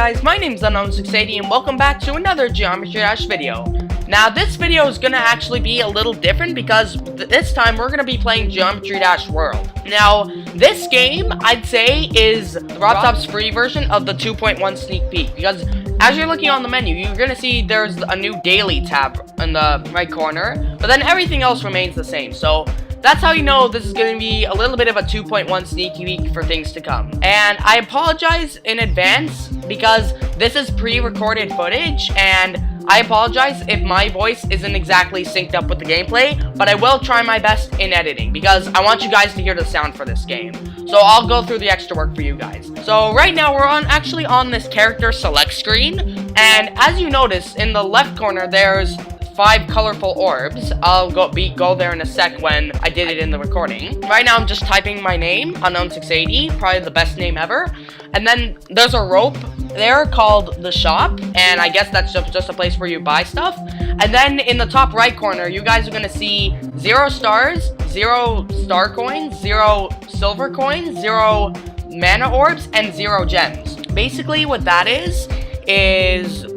guys, my name's Unknown680 and welcome back to another Geometry Dash video. Now this video is gonna actually be a little different because this time we're gonna be playing Geometry Dash World. Now this game, I'd say, is RobTop's free version of the 2.1 sneak peek, because as you're looking on the menu, you're gonna see there's a new daily tab in the right corner, but then everything else remains the same. So that's how you know this is going to be a little bit of a 2.1 sneaky peek for things to come. And I apologize in advance because this is pre-recorded footage, and I apologize if my voice isn't exactly synced up with the gameplay, but I will try my best in editing because I want you guys to hear the sound for this game. So I'll go through the extra work for you guys. So right now we're actually on this character select screen, and as you notice in the left corner there's 5 colorful orbs. I'll go there in a sec when I did it in the recording. Right now I'm just typing my name, Unknown680, probably the best name ever. And then there's a rope there called the shop, and I guess that's just a place where you buy stuff. And then in the top right corner, you guys are gonna see 0 stars, 0 star coins, 0 silver coins, 0 mana orbs, and 0 gems. Basically what that is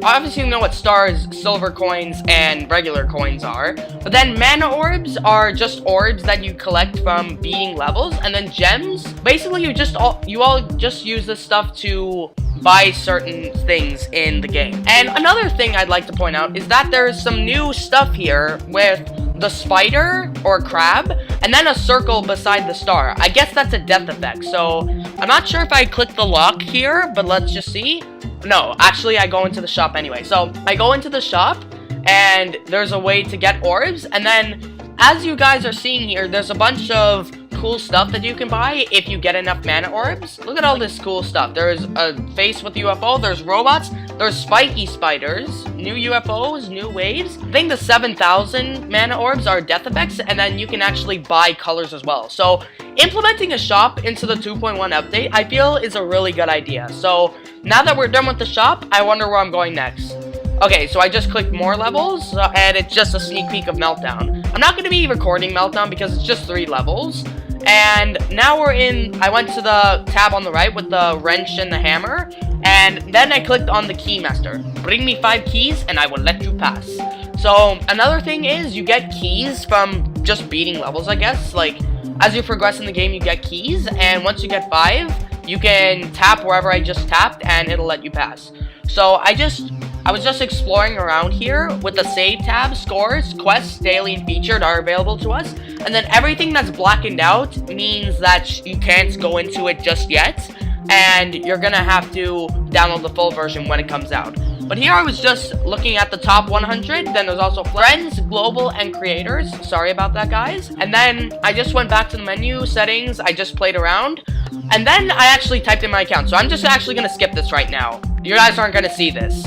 obviously you know what stars, silver coins, and regular coins are, but then mana orbs are just orbs that you collect from beating levels, and then gems, basically you all just use this stuff to buy certain things in the game. And another thing I'd like to point out is that there's some new stuff here with the spider or crab, and then a circle beside the star. I guess that's a death effect, so I'm not sure if I click the lock here, but let's just see. No, actually I go into the shop anyway. So I go into the shop, and there's a way to get orbs, and then as you guys are seeing here, there's a bunch of cool stuff that you can buy if you get enough mana orbs. Look at all this cool stuff. There's a face with UFO, there's robots, there's spiky spiders, new UFOs, new waves. I think the 7,000 mana orbs are death effects, and then you can actually buy colors as well. So implementing a shop into the 2.1 update, I feel, is a really good idea. So now that we're done with the shop, I wonder where I'm going next. Okay, so I just clicked more levels, and it's just a sneak peek of Meltdown. I'm not going to be recording Meltdown because it's just 3 levels. And now I went to the tab on the right with the wrench and the hammer, and then I clicked on the keymaster. Bring me 5 keys and I will let you pass. So another thing is you get keys from just beating levels, I guess. Like, as you progress in the game, you get keys, and once you get 5, you can tap wherever I just tapped and it'll let you pass. So I was just exploring around here with the save tab. Scores, quests, daily, and featured are available to us. And then everything that's blackened out means that you can't go into it just yet, and you're gonna have to download the full version when it comes out. But here I was just looking at the top 100, then there's also friends, global, and creators. Sorry about that, guys. And then I just went back to the menu, settings, I just played around, and then I actually typed in my account. So I'm just actually gonna skip this right now. You guys aren't gonna see this.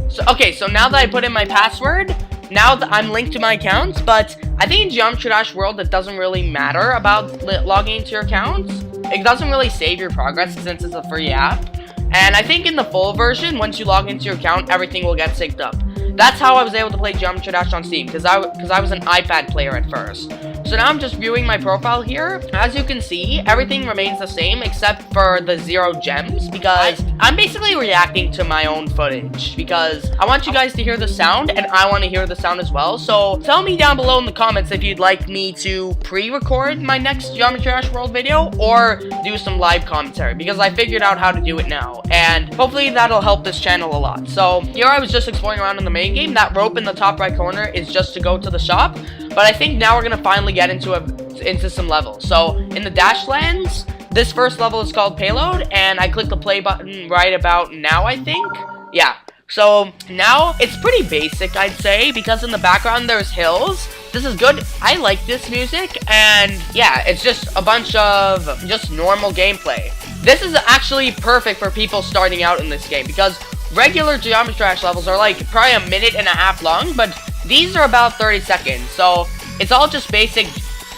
So, okay, so now that I put in my password, now that I'm linked to my account, but I think in Geometry Dash World it doesn't really matter about logging into your account. It doesn't really save your progress since it's a free app. And I think in the full version, once you log into your account, everything will get synced up. That's how I was able to play Geometry Dash on Steam, because I was an iPad player at first. So now I'm just viewing my profile here. As you can see, everything remains the same except for the 0 gems, because I'm basically reacting to my own footage, because I want you guys to hear the sound, and I want to hear the sound as well. So tell me down below in the comments if you'd like me to pre-record my next Geometry Dash World video, or do some live commentary, because I figured out how to do it now, and hopefully that'll help this channel a lot. So here I was just exploring around in the main game. That rope in the top right corner is just to go to the shop, but I think now we're gonna finally get into some levels. So in the Dashlands, this first level is called Payload, and I click the play button right about now, I think. Yeah, so now it's pretty basic, I'd say, because in the background there's hills. This is good. I like this music, and yeah, it's just a bunch of just normal gameplay. This is actually perfect for people starting out in this game, because regular Geometry Dash levels are like probably a minute and a half long, but these are about 30 seconds. So it's all just basic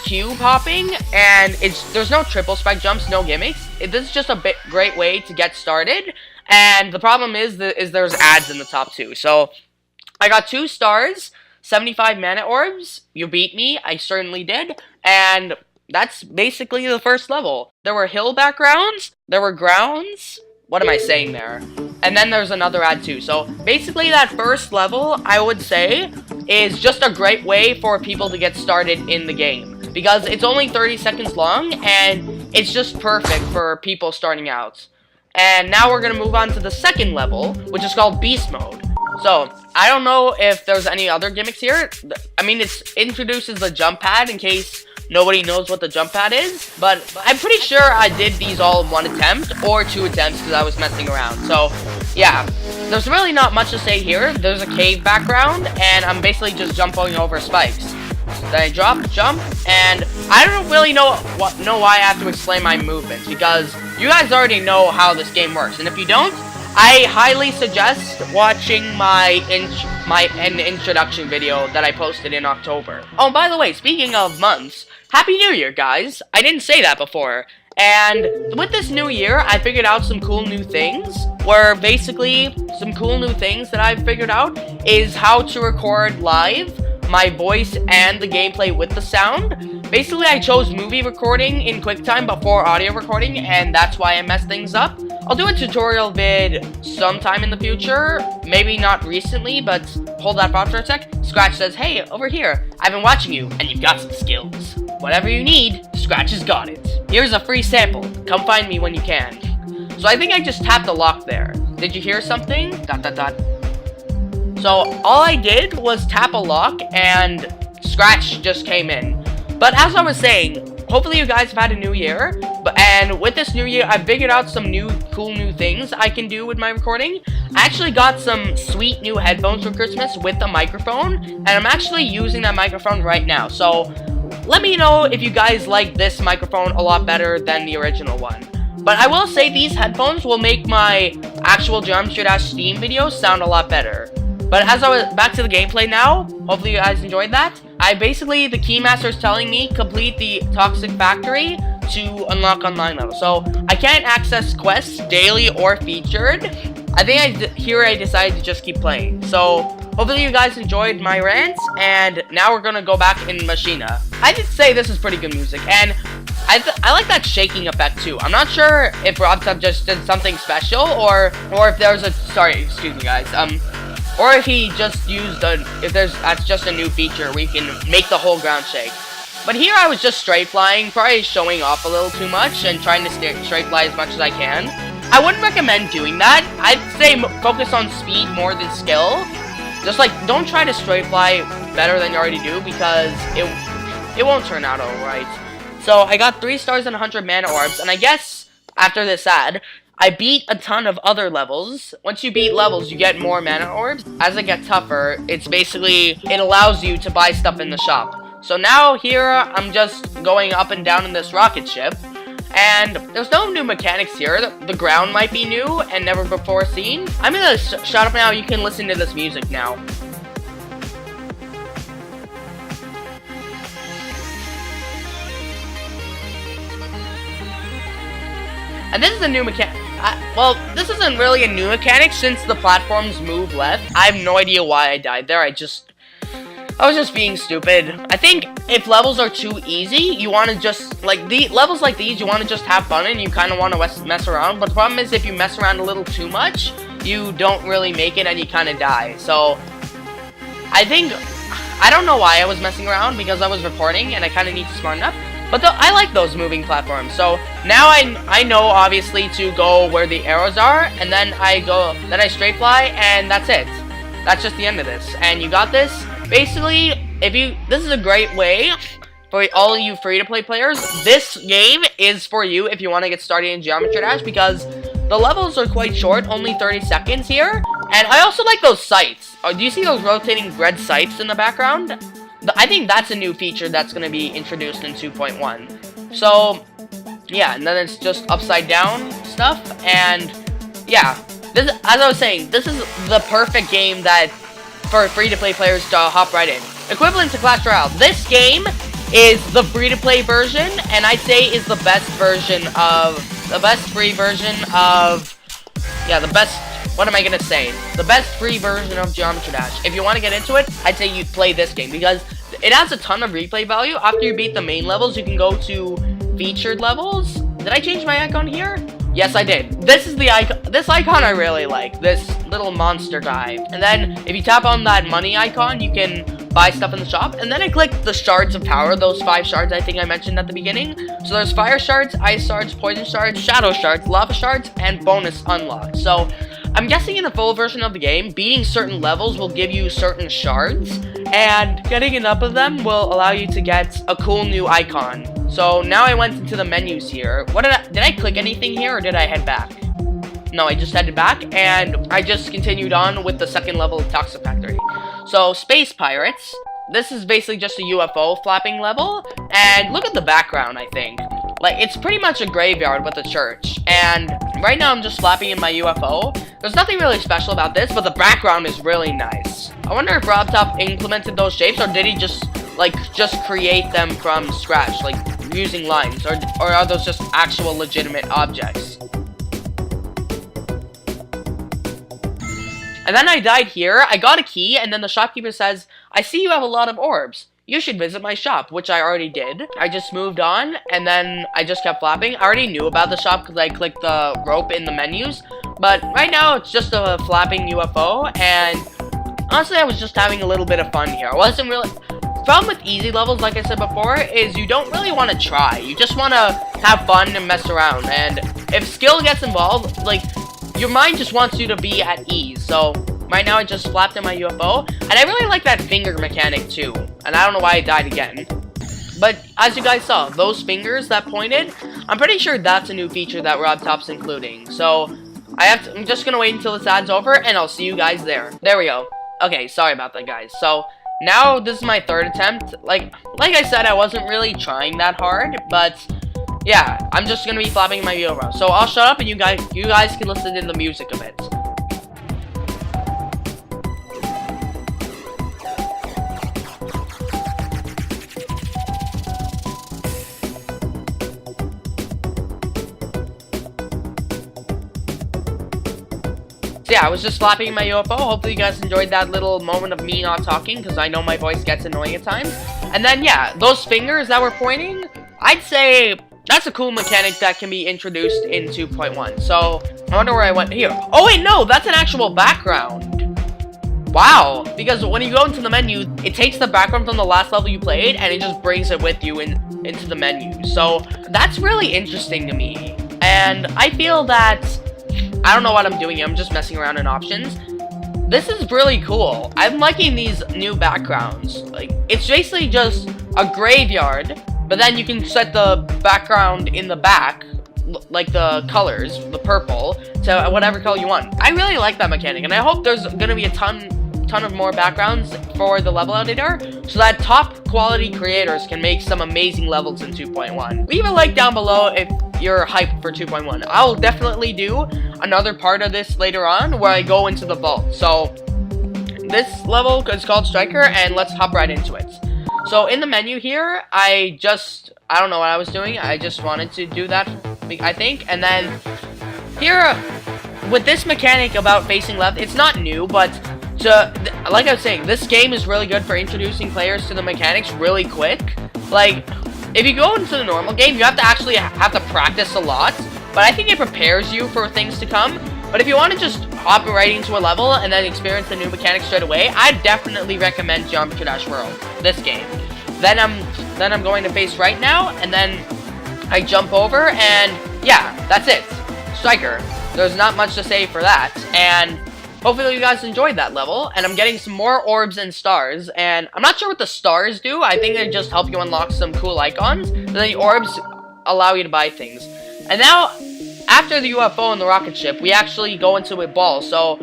cube hopping, and there's no triple spike jumps, no gimmicks. This is just a great way to get started. And the problem is there's ads in the top too. So I got 2 stars, 75 mana orbs. You beat me, I certainly did. And that's basically the first level. There were hill backgrounds, there were grounds, what am I saying there? And then there's another ad too. So basically that first level, I would say, is just a great way for people to get started in the game. Because it's only 30 seconds long, and it's just perfect for people starting out. And now we're going to move on to the second level, which is called Beast Mode. So, I don't know if there's any other gimmicks here. I mean, it introduces the jump pad in case nobody knows what the jump pad is. But I'm pretty sure I did these all in one attempt, or 2 attempts because I was messing around. So, yeah. There's really not much to say here. There's a cave background, and I'm basically just jumping over spikes. Then I drop, jump, and I don't really know why I have to explain my movements, because you guys already know how this game works. And if you don't, I highly suggest watching my introduction video that I posted in October. Oh, by the way, speaking of months, Happy New Year, guys! I didn't say that before. And with this new year, I figured out some cool new things, where basically, some cool new things that I've figured out is how to record live my voice and the gameplay with the sound. Basically, I chose movie recording in QuickTime before audio recording, and that's why I messed things up. I'll do a tutorial vid sometime in the future, maybe not recently, but hold that thought for a sec. Scratch says, hey, over here, I've been watching you, and you've got some skills. Whatever you need, Scratch has got it. Here's a free sample. Come find me when you can. So I think I just tapped the lock there. Did you hear something? ... So all I did was tap a lock and Scratch just came in. But as I was saying, hopefully you guys have had a new year. And with this new year, I figured out some cool new things I can do with my recording. I actually got some sweet new headphones for Christmas with a microphone, and I'm actually using that microphone right now. So let me know if you guys like this microphone a lot better than the original one. But I will say these headphones will make my actual Geometry Dash Steam videos sound a lot better. But as I was back to the gameplay now, hopefully you guys enjoyed that. The Keymaster is telling me complete the Toxic Factory to unlock online level. So I can't access quests daily or featured. I think I decided to just keep playing. So hopefully you guys enjoyed my rants, and now we're gonna go back in Machina. I did say this is pretty good music, and I like that shaking effect too. I'm not sure if RobTop just did something special, or if there's a excuse me guys, or if he just used that's just a new feature where you can make the whole ground shake. But here I was just straight flying, probably showing off a little too much and trying to straight fly as much as I can. I wouldn't recommend doing that. I'd say focus on speed more than skill. Just like, don't try to straight fly better than you already do, because it won't turn out alright. So I got 3 stars and 100 mana orbs, and I guess after this ad, I beat a ton of other levels. Once you beat levels, you get more mana orbs. As it gets tougher, it allows you to buy stuff in the shop. So now here, I'm just going up and down in this rocket ship. And there's no new mechanics here. The ground might be new and never before seen. I'm gonna shut up now. You can listen to this music now. And this is a new mechanic. Well, this isn't really a new mechanic since the platforms move left. I have no idea why I died there. I was just being stupid. I think if levels are too easy, you want to just, like, levels like these, you want to just have fun and you kind of want to mess around. But the problem is if you mess around a little too much, you don't really make it and you kind of die. So, I don't know why I was messing around, because I was recording and I kind of need to smarten up. But I like those moving platforms. So now I know obviously to go where the arrows are, and then I straight fly, and that's it. That's just the end of this. And you got this. Basically, this is a great way for all you free-to-play players. This game is for you if you want to get started in Geometry Dash, because the levels are quite short, only 30 seconds here. And I also like those sights. Oh, do you see those rotating red sights in the background? I think that's a new feature that's going to be introduced in 2.1. So, yeah, and then it's just upside down stuff, and yeah. As I was saying, this is the perfect game for free-to-play players to hop right in. Equivalent to Clash Royale. This game is the free-to-play version, and I'd say is the best free version of Geometry Dash. If you want to get into it, I'd say you play this game, because it has a ton of replay value. After you beat the main levels, you can go to featured levels. Did I change my icon here? Yes, I did. This is the icon. This icon I really like. This little monster guy. And then if you tap on that money icon, you can buy stuff in the shop. And then I click the shards of power. Those 5 shards I think I mentioned at the beginning. So there's fire shards, ice shards, poison shards, shadow shards, lava shards, and bonus unlock. So I'm guessing in the full version of the game, beating certain levels will give you certain shards, and getting enough of them will allow you to get a cool new icon. So now I went into the menus here. Did I click anything here, or did I head back? No, I just headed back, and I just continued on with the second level of Toxic Factory. So, Space Pirates. This is basically just a UFO flapping level, and look at the background, I think. Like, it's pretty much a graveyard with a church, and right now I'm just flapping in my UFO. There's nothing really special about this, but the background is really nice. I wonder if RobTop implemented those shapes, or did he just create them from scratch, like, using lines, or are those just actual legitimate objects? And then I died here, I got a key, and then the shopkeeper says, "I see you have a lot of orbs. You should visit my shop," which I already did. I just moved on, and then I just kept flapping. I already knew about the shop because I clicked the rope in the menus, but right now it's just a flapping UFO, and honestly I was just having a little bit of fun here. I wasn't really... Problem with easy levels, like I said before, is you don't really want to try. You just want to have fun and mess around, and if skill gets involved, like, your mind just wants you to be at ease. So right now I just flapped in my UFO, and I really like that finger mechanic too, and I don't know why I died again. But as you guys saw, those fingers that pointed, I'm pretty sure that's a new feature that RobTop's including. So I'm just gonna wait until this ad's over, and I'll see you guys there. There we go. Okay, sorry about that, guys. So now this is my 3rd attempt. Like I said, I wasn't really trying that hard, but yeah, I'm just gonna be flapping in my UFO. So I'll shut up, and you guys can listen to the music of it. So yeah, I was just flapping in my UFO. Hopefully you guys enjoyed that little moment of me not talking, because I know my voice gets annoying at times. And then yeah, those fingers that were pointing, I'd say that's a cool mechanic that can be introduced in 2.1. So I wonder where I went here. Oh wait, no, that's an actual background. Wow, because when you go into the menu, it takes the background from the last level you played, and it just brings it with you into the menu. So that's really interesting to me. And I feel that, I don't know what I'm doing here, I'm just messing around in options. This is really cool. I'm liking these new backgrounds. Like, it's basically just a graveyard, but then you can set the background in the back, like the colors, the purple, to whatever color you want. I really like that mechanic, and I hope there's gonna be a ton of more backgrounds for the level editor, so that top quality creators can make some amazing levels in 2.1. Leave a like down below if you're hyped for 2.1. I'll definitely do another part of this later on where I go into the vault. So this level is called Striker, and let's hop right into it. So in the menu here, I don't know what I was doing. I just wanted to do that, I think. And then here, with this mechanic about facing left, it's not new, but like I was saying, this game is really good for introducing players to the mechanics really quick. Like, if you go into the normal game, you have to practice a lot, but I think it prepares you for things to come. But if you want to just hop right into a level and then experience the new mechanics straight away, I'd definitely recommend Geometry Dash World, this game. Then I'm going to face right now, and then I jump over, and yeah, that's it. Striker. There's not much to say for that, and hopefully you guys enjoyed that level, and I'm getting some more orbs and stars, and I'm not sure what the stars do. I think they just help you unlock some cool icons, and then the orbs allow you to buy things. And now, after the UFO and the rocket ship, we actually go into a ball. So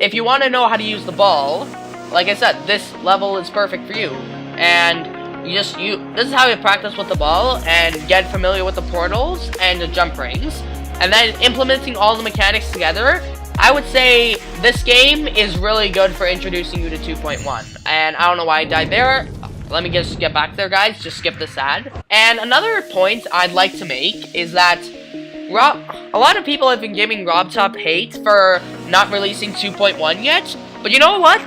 if you want to know how to use the ball, like I said, this level is perfect for you. And this is how you practice with the ball and get familiar with the portals and the jump rings. And then implementing all the mechanics together, I would say this game is really good for introducing you to 2.1. And I don't know why I died there. Let me just get back there, guys. Just skip this ad. And another point I'd like to make is that a lot of people have been giving RobTop hate for not releasing 2.1 yet, but you know what?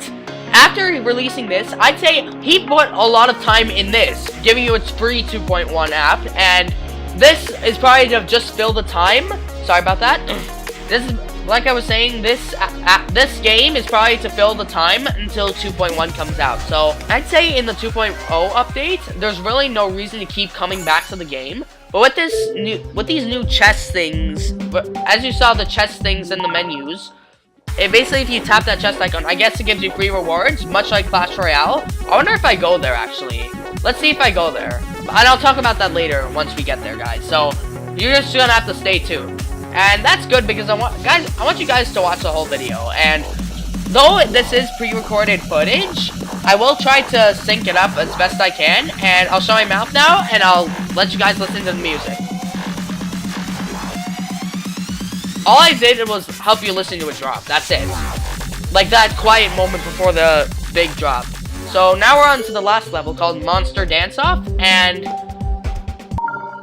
After releasing this, I'd say he put a lot of time in this, giving you its free 2.1 app, and this is probably to just fill the time sorry about that. This is, like I was saying, this game is probably to fill the time until 2.1 comes out. So I'd say in the 2.0 update, there's really no reason to keep coming back to the game. But with these new chest things, as you saw the chest things in the menus, it basically, if you tap that chest icon, I guess it gives you free rewards, much like Clash Royale. I wonder if I go there, actually. Let's see if I go there. And I'll talk about that later once we get there, guys. So you're just gonna have to stay tuned. And that's good because I want you guys to watch the whole video. And though this is pre-recorded footage, I will try to sync it up as best I can. And I'll show my mouth now, and I'll let you guys listen to the music. All I did was help you listen to a drop. That's it. Like that quiet moment before the big drop. So now we're on to the last level called Monster Dance Off, and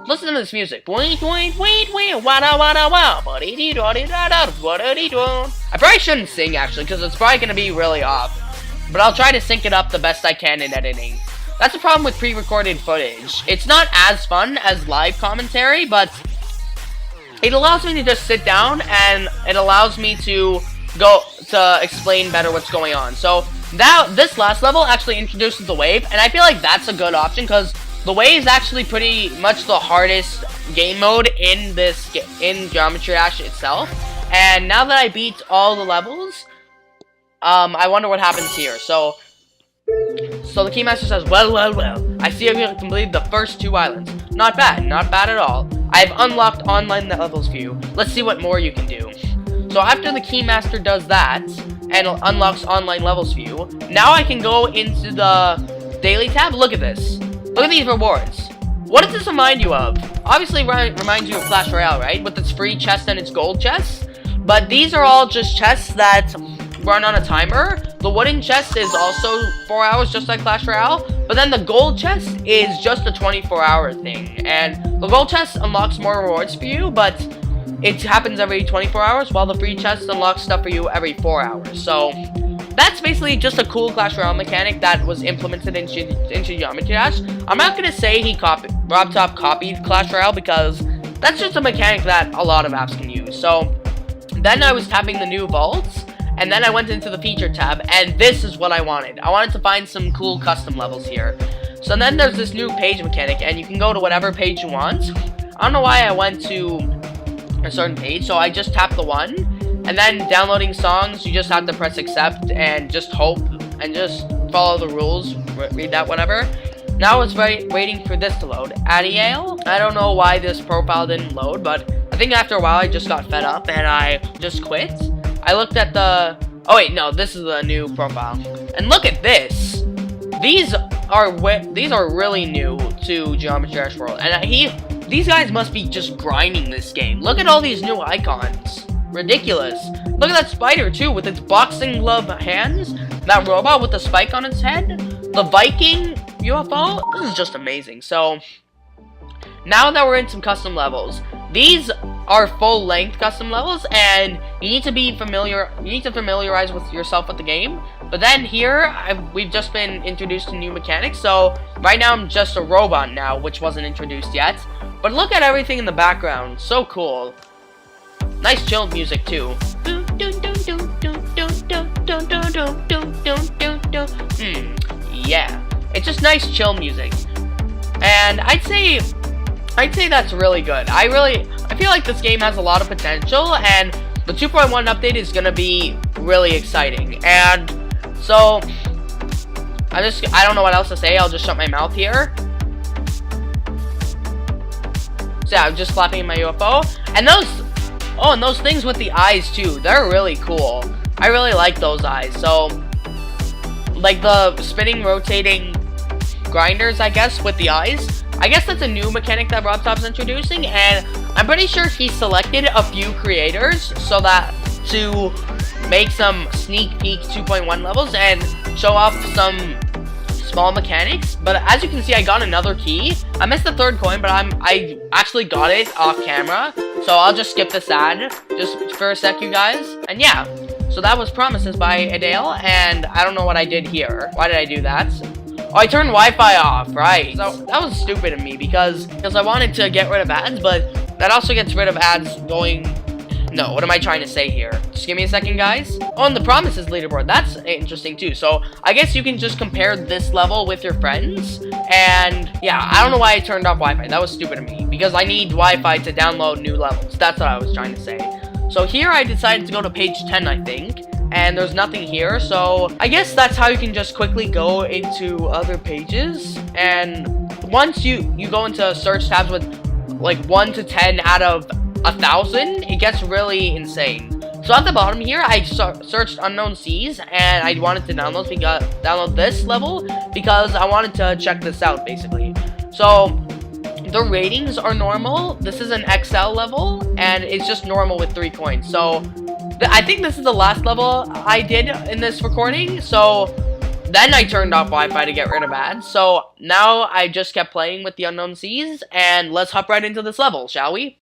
listen to this music. I probably shouldn't sing actually, because it's probably gonna be really off. But I'll try to sync it up the best I can in editing. That's the problem with pre-recorded footage. It's not as fun as live commentary, but it allows me to just sit down, and it allows me to explain better what's going on. So now this last level actually introduces the wave, and I feel like that's a good option because the wave is actually pretty much the hardest game mode in Geometry Dash itself. And now that I beat all the levels, I wonder what happens here. So the Keymaster says, well, I see you have completed the first 2 islands. Not bad at all. I've unlocked online levels for you. Let's see what more you can do. So after the Keymaster does that, and unlocks online levels for you, now I can go into the daily tab. Look at this. Look at these rewards. What does this remind you of? Obviously, it reminds you of Clash Royale, right? With its free chest and its gold chests. But these are all just chests that run on a timer. The wooden chest is also 4 hours, just like Clash Royale. But then the gold chest is just a 24-hour thing. And the gold chest unlocks more rewards for you, but it happens every 24 hours, while the free chest unlocks stuff for you every 4 hours. So that's basically just a cool Clash Royale mechanic that was implemented into Geometry Dash. I'm not gonna say RobTop copied Clash Royale, because that's just a mechanic that a lot of apps can use. So then I was tapping the new vaults, and then I went into the feature tab, and this is what I wanted. I wanted to find some cool custom levels here. So then there's this new page mechanic, and you can go to whatever page you want. I don't know why I went to a certain page, so I just tapped the one. And then downloading songs, you just have to press accept and just hope and just follow the rules, read that, whatever. Now it's waiting for this to load. Adiel, I don't know why this profile didn't load, but I think after a while I just got fed up and I just quit. I looked at the, oh wait, no, this is the new profile. And look at this. These are really new to Geometry Dash World, and these guys must be just grinding this game. Look at all these new icons. Ridiculous. Look at that spider too, with its boxing glove hands. That robot with the spike on its head. The Viking UFO. This is just amazing. So now that we're in some custom levels, these are full-length custom levels, and you need to be familiar. You need to familiarize with yourself with the game. But then here, we've just been introduced to new mechanics. So right now, I'm just a robot now, which wasn't introduced yet. But look at everything in the background. So cool. Nice chilled music too. Yeah. It's just nice chill music. And I'd say that's really good. I feel like this game has a lot of potential, and the 2.1 update is gonna be really exciting. And so I don't know what else to say. I'll just shut my mouth here. So yeah, I'm just flapping in my UFO. And those things with the eyes too, they're really cool. I really like those eyes. So like the spinning, rotating grinders, I guess, with the eyes. I guess that's a new mechanic that RobTop's introducing, and I'm pretty sure he selected a few creators so that to make some sneak peek 2.1 levels and show off some small mechanics. But as you can see, I got another key. I missed the third coin, but I actually got it off camera, so I'll just skip this ad just for a sec, you guys. And yeah, so that was Promises by Adele, and I don't know what I did here. Why did I do that? Oh, I turned Wi-Fi off, right. So that was stupid of me because I wanted to get rid of ads, but that also gets rid of ads going No, what am I trying to say here? Just give me a second, guys. Oh, and the promises leaderboard. That's interesting, too. So, I guess you can just compare this level with your friends. And, yeah, I don't know why I turned off Wi-Fi. That was stupid of me. Because I need Wi-Fi to download new levels. That's what I was trying to say. So, here I decided to go to page 10, I think. And there's nothing here. So, I guess that's how you can just quickly go into other pages. And once you go into search tabs with, like, 1 to 10 out of 1,000, it gets really insane. So at the bottom here, I searched unknown seas, and I wanted to download this level because I wanted to check this out, basically. So the ratings are normal. This is an XL level, and it's just normal with 3 coins. So I think this is the last level I did in this recording. So then I turned off Wi-Fi to get rid of ads. So now I just kept playing with the unknown seas, and let's hop right into this level, shall we?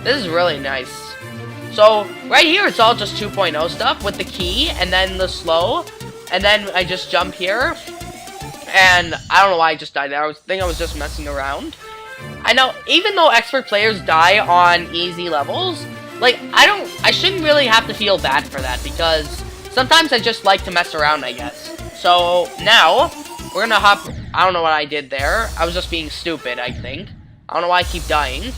This is really nice. So, right here, it's all just 2.0 stuff with the key, and then the slow, and then I just jump here, and I don't know why I just died there. I think I was just messing around. I know, even though expert players die on easy levels, like, I shouldn't really have to feel bad for that, because sometimes I just like to mess around, I guess. So, now, we're gonna hop, I don't know what I did there. I was just being stupid, I think. I don't know why I keep dying.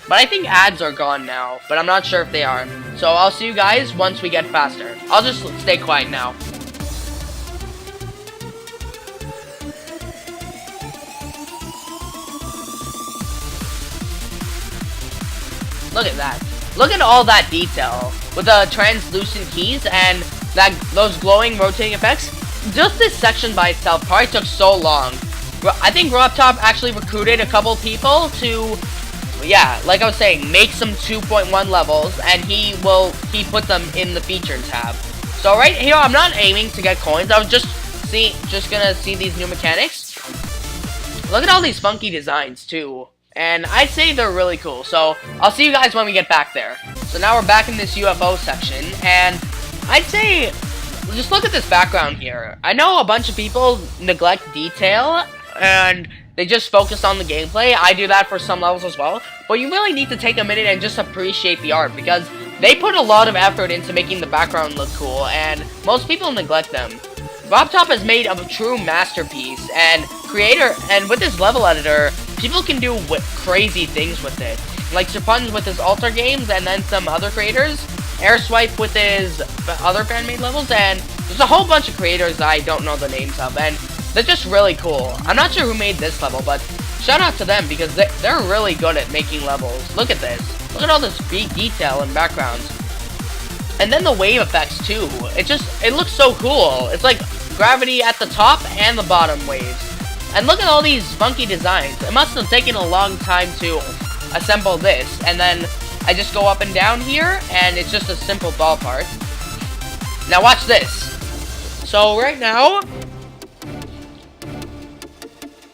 But I think ads are gone now, but I'm not sure if they are. So I'll see you guys once we get faster. I'll just stay quiet now. Look at that. Look at all that detail with the translucent keys and those glowing rotating effects. Just this section by itself probably took so long. I think RobTop actually recruited a couple people to, yeah, like I was saying, make some 2.1 levels, and he put them in the featured tab. So right here, I'm not aiming to get coins. I was just gonna see these new mechanics. Look at all these funky designs too, and I'd say they're really cool. So I'll see you guys when we get back there. So now we're back in this UFO section, and I'd say just look at this background here. I know a bunch of people neglect detail and they just focus on the gameplay. I do that for some levels as well. But you really need to take a minute and just appreciate the art, because they put a lot of effort into making the background look cool, and most people neglect them. RobTop has made a true masterpiece, and with his level editor, people can do crazy things with it. Like Serpunz with his Alter games, and then some other creators. Airswipe with his other fan-made levels, and there's a whole bunch of creators I don't know the names of, and they're just really cool. I'm not sure who made this level, but shout out to them because they're really good at making levels. Look at this. Look at all this detail and backgrounds. And then the wave effects too. It looks so cool. It's like gravity at the top and the bottom waves. And look at all these funky designs. It must have taken a long time to assemble this. And then I just go up and down here, and it's just a simple ball part. Now watch this. So right now,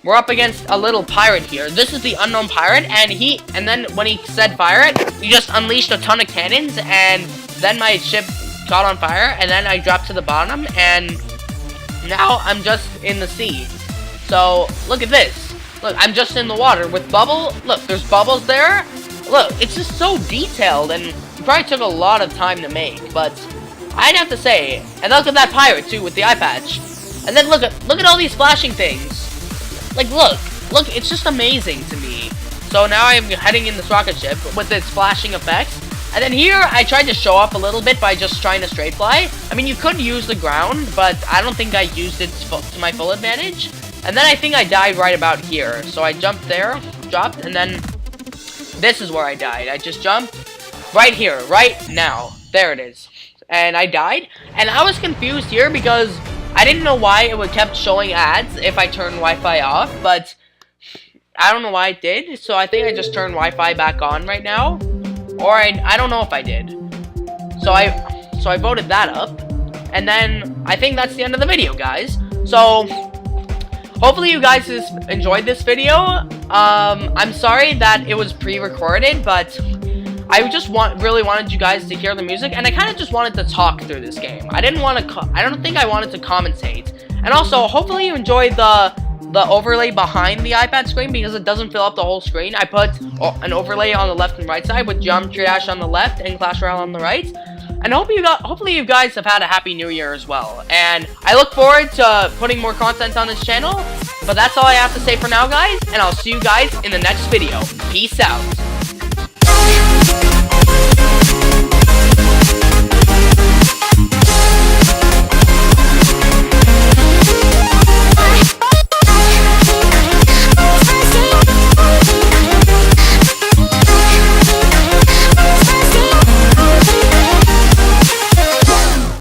we're up against a little pirate here. This is the unknown pirate, and then when he said fire it, he just unleashed a ton of cannons, and then my ship caught on fire, and then I dropped to the bottom, and now I'm just in the sea. So look at this. Look, I'm just in the water with look, there's bubbles there. Look, it's just so detailed, and it probably took a lot of time to make, but I'd have to say, and look at that pirate too with the eye patch. And then look at all these flashing things. Like, look, it's just amazing to me. So now I'm heading in this rocket ship with its flashing effects. And then here, I tried to show off a little bit by just trying to straight fly. I mean, you could use the ground, but I don't think I used it to my full advantage. And then I think I died right about here. So I jumped there, dropped, and then this is where I died. I just jumped right here, right now. There it is. And I died. And I was confused here because I didn't know why it would kept showing ads if I turned Wi-Fi off, but I don't know why it did, so I think I just turned Wi-Fi back on right now, or I don't know if I did. So I voted that up, and then I think that's the end of the video, guys. So hopefully you guys enjoyed this video. I'm sorry that it was pre-recorded, but I just really wanted you guys to hear the music, and I kind of just wanted to talk through this game. I don't think I wanted to commentate. And also, hopefully you enjoyed the the overlay behind the iPad screen because it doesn't fill up the whole screen. I put an overlay on the left and right side with Geometry Dash on the left and Clash Royale on the right. And hopefully you guys have had a happy new year as well. And I look forward to putting more content on this channel. But that's all I have to say for now, guys. And I'll see you guys in the next video. Peace out.